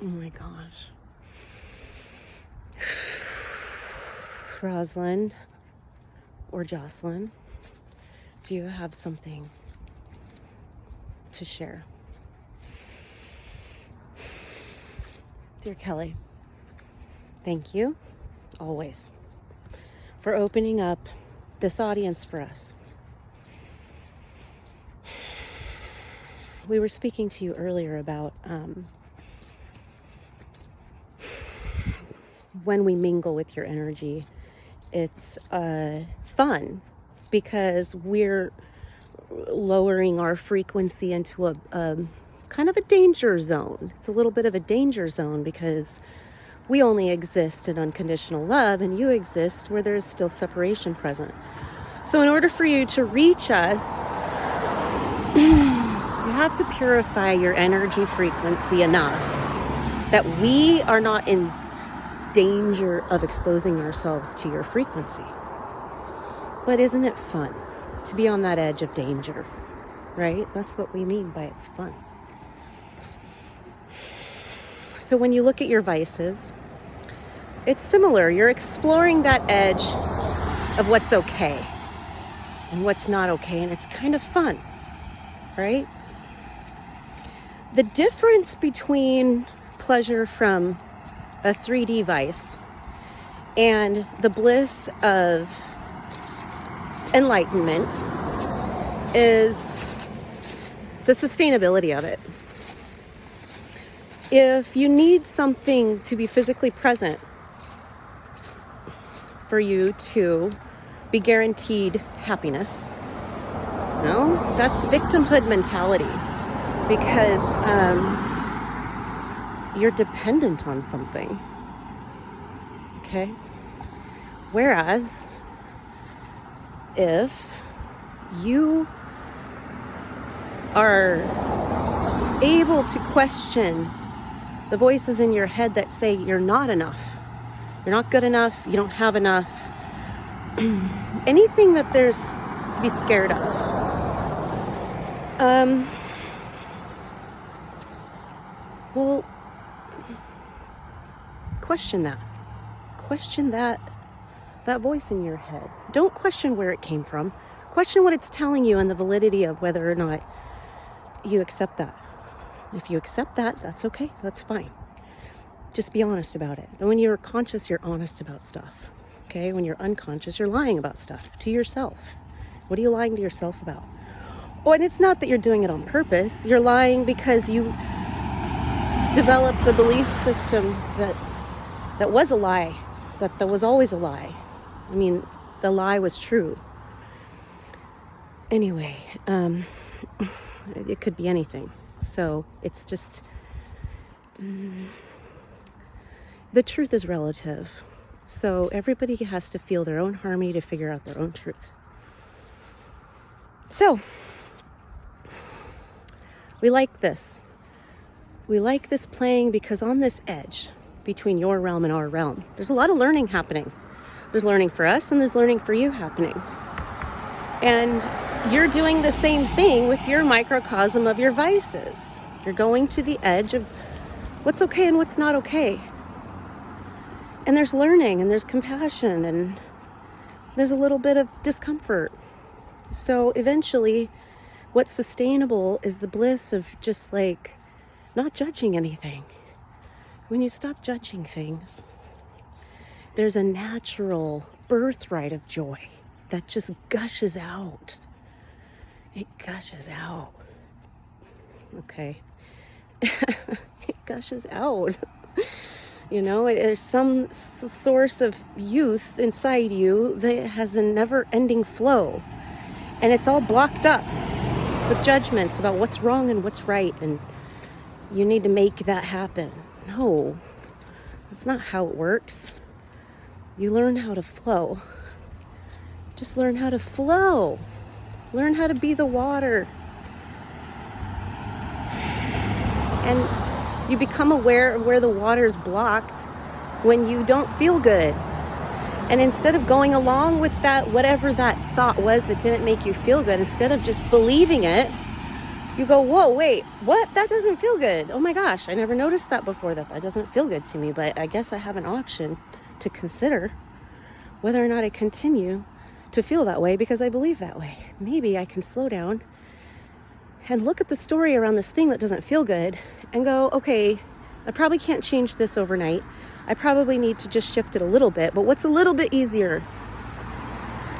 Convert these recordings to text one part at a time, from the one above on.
Oh my gosh. Rosalind or Jocelyn, do you have something to share? Dear Kellie, thank you, always, for opening up this audience for us. We were speaking to you earlier about when we mingle with your energy, it's fun because we're lowering our frequency into a kind of a danger zone. It's a little bit of a danger zone because we only exist in unconditional love and you exist where there's still separation present. So in order for you to reach us, you have to purify your energy frequency enough that we are not in danger of exposing ourselves to your frequency. But isn't it fun to be on that edge of danger, right? That's what we mean by it's fun. So when you look at your vices, it's similar. You're exploring that edge of what's okay and what's not okay, and it's kind of fun, right? The difference between pleasure from a 3D vice and the bliss of enlightenment is the sustainability of it. If you need something to be physically present for you to be guaranteed happiness, no, that's victimhood mentality because you're dependent on something, okay? Whereas if you are able to question the voices in your head that say you're not enough, you're not good enough, you don't have enough, anything that there's to be scared of, well, question that voice in your head. Don't question where it came from. Question what it's telling you and the validity of whether or not you accept that. If you accept that, that's okay. That's fine. Just be honest about it. And when you're conscious, you're honest about stuff. Okay? When you're unconscious, you're lying about stuff to yourself. What are you lying to yourself about? Oh, and it's not that you're doing it on purpose. You're lying because you developed the belief system that was a lie, that was always a lie. I mean, the lie was true. Anyway, it could be anything. So it's just, the truth is relative. So everybody has to feel their own harmony to figure out their own truth. So we like this. We like this playing because on this edge between your realm and our realm, there's a lot of learning happening. There's learning for us and there's learning for you happening. And you're doing the same thing with your microcosm of your vices. You're going to the edge of what's okay and what's not okay. And there's learning and there's compassion and there's a little bit of discomfort. So eventually what's sustainable is the bliss of just like not judging anything. When you stop judging things, there's a natural birthright of joy that just gushes out. It gushes out. Okay. It gushes out. You know, there's some source of youth inside you that has a never-ending flow. And it's all blocked up with judgments about what's wrong and what's right. And you need to make that happen. No, that's not how it works. You learn how to flow. Just learn how to flow. Learn how to be the water. And you become aware of where the water is blocked when you don't feel good. And instead of going along with that, whatever that thought was that didn't make you feel good, instead of just believing it, you go, whoa, wait, what? That doesn't feel good. Oh my gosh, I never noticed that before, that doesn't feel good to me. But I guess I have an option to consider whether or not I continue to feel that way because I believe that way. Maybe I can slow down and look at the story around this thing that doesn't feel good and go, okay, I probably can't change this overnight. I probably need to just shift it a little bit. But what's a little bit easier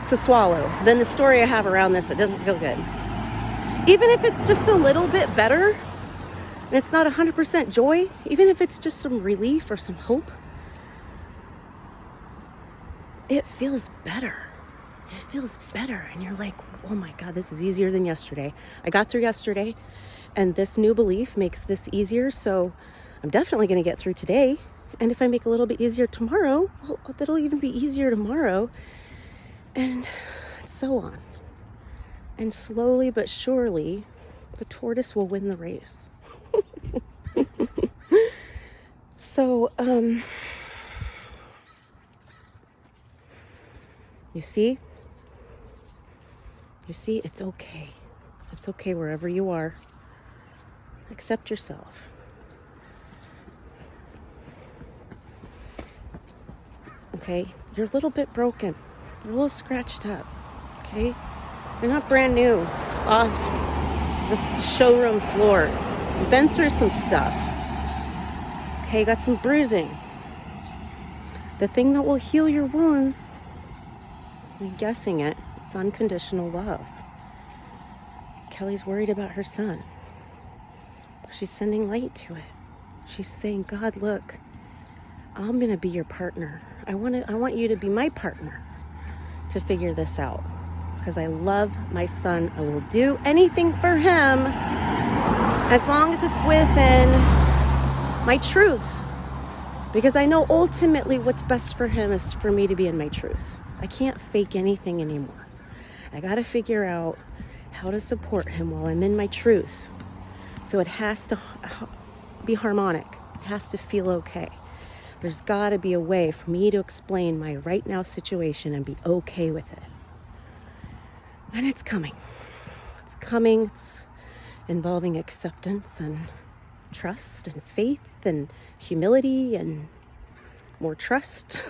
to swallow than the story I have around this that doesn't feel good? Even if it's just a little bit better and it's not 100% joy, even if it's just some relief or some hope, it feels better. It feels better. And you're like, oh my God, this is easier than yesterday. I got through yesterday and this new belief makes this easier. So I'm definitely going to get through today. And if I make a little bit easier tomorrow, well, that'll even be easier tomorrow. And so on. And slowly but surely, the tortoise will win the race. So, you see, it's okay. It's okay wherever you are. Accept yourself. Okay, you're a little bit broken. You're a little scratched up. Okay? You're not brand new off the showroom floor. You've been through some stuff. Okay, you got some bruising. The thing that will heal your wounds, I'm guessing it's unconditional love. Kellie's worried about her son. She's sending light to it. She's saying, God, look, I'm going to be your partner. I want you to be my partner to figure this out. Because I love my son. I will do anything for him as long as it's within my truth. Because I know ultimately what's best for him is for me to be in my truth. I can't fake anything anymore. I got to figure out how to support him while I'm in my truth. So it has to be harmonic. It has to feel okay. There's got to be a way for me to explain my right now situation and be okay with it. And it's coming. It's coming. It's involving acceptance and trust and faith and humility and more trust.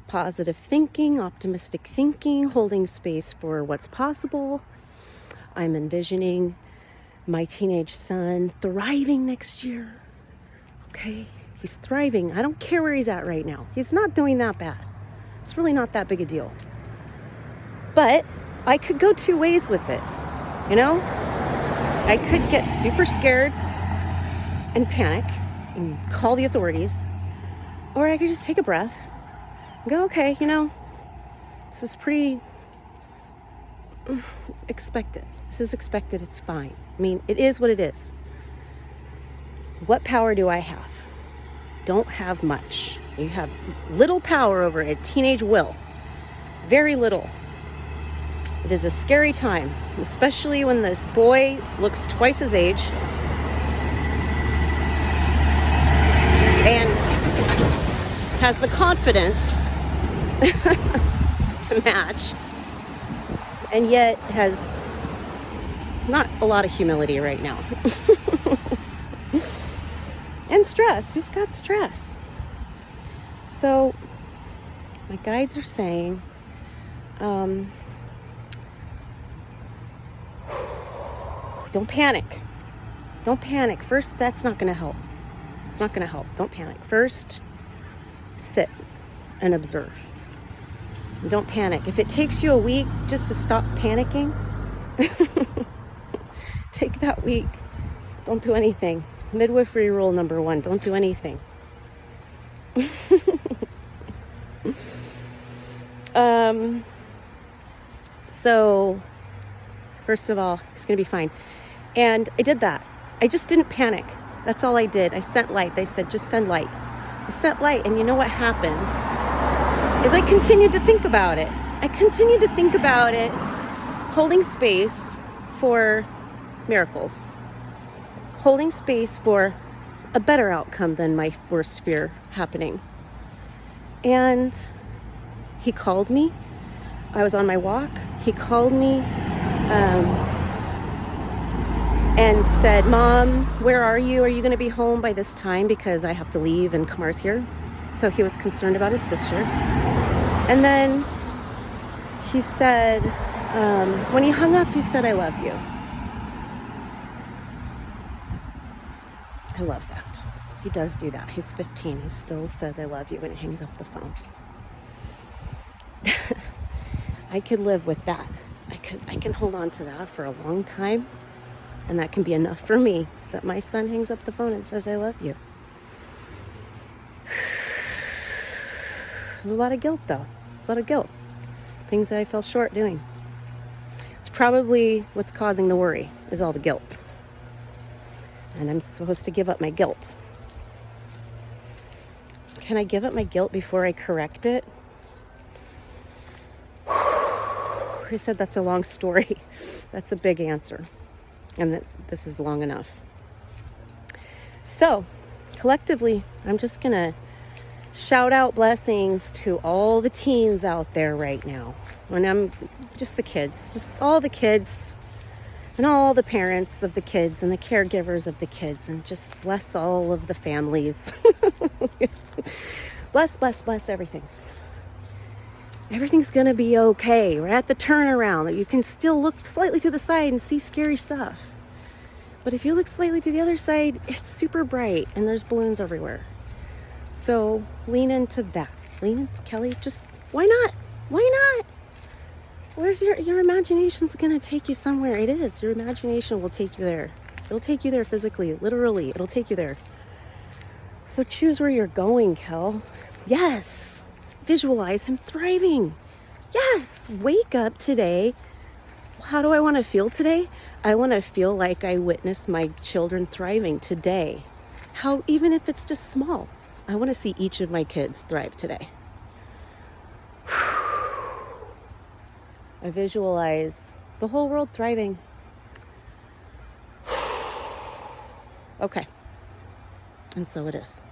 Positive thinking, optimistic thinking, holding space for what's possible. I'm envisioning my teenage son thriving next year. Okay? He's thriving. I don't care where he's at right now. He's not doing that bad. It's really not that big a deal. But I could go two ways with it, you know? I could get super scared and panic and call the authorities. Or I could just take a breath and go, okay, you know, this is pretty expected. This is expected. It's fine. I mean, it is what it is. What power do I have? Don't have much. You have little power over a teenage will. Very little. It is a scary time, especially when this boy looks twice his age and has the confidence to match, and yet has not a lot of humility right now. And stress. He's got stress. So my guides are saying, don't panic. Don't panic. First, that's not going to help. It's not going to help. Don't panic. First, sit and observe. Don't panic. If it takes you a week just to stop panicking, take that week. Don't do anything. Midwifery rule number 1, don't do anything. So, first of all, it's going to be fine. And I did that. I just didn't panic. That's all I did. I sent light. They said, just send light. I sent light, and you know what happened? Is I continued to think about it. I continued to think about it, holding space for miracles. Holding space for a better outcome than my worst fear happening. And he called me. I was on my walk. He called me. and said, Mom, where are you? Are you going to be home by this time? Because I have to leave and Kamar's here. So he was concerned about his sister. And then he said, when he hung up, he said, I love you. I love that. He does do that. He's 15. He still says, I love you when he hangs up the phone. I could live with that. I can hold on to that for a long time. And that can be enough for me, that my son hangs up the phone and says, I love you. There's a lot of guilt, though. There's a lot of guilt. Things that I fell short doing. It's probably what's causing the worry, is all the guilt. And I'm supposed to give up my guilt. Can I give up my guilt before I correct it? He said that's a long story. That's a big answer. And that this is long enough. So, collectively, I'm just going to shout out blessings to all the teens out there right now. And I'm just the kids, just all the kids and all the parents of the kids and the caregivers of the kids, and just bless all of the families. Bless everything. Everything's going to be okay. We're at the turnaround. You can still look slightly to the side and see scary stuff. But if you look slightly to the other side, it's super bright and there's balloons everywhere. So lean into that. Lean into Kellie. Just, why not? Why not? Where's your imagination's going to take you somewhere? It is. Your imagination will take you there. It'll take you there physically, literally. It'll take you there. So choose where you're going, Kel. Yes. Visualize him thriving. Yes. Wake up today. How do I want to feel today? I want to feel like I witnessed my children thriving today. How, even if it's just small, I want to see each of my kids thrive today. I visualize the whole world thriving. Okay. And so it is.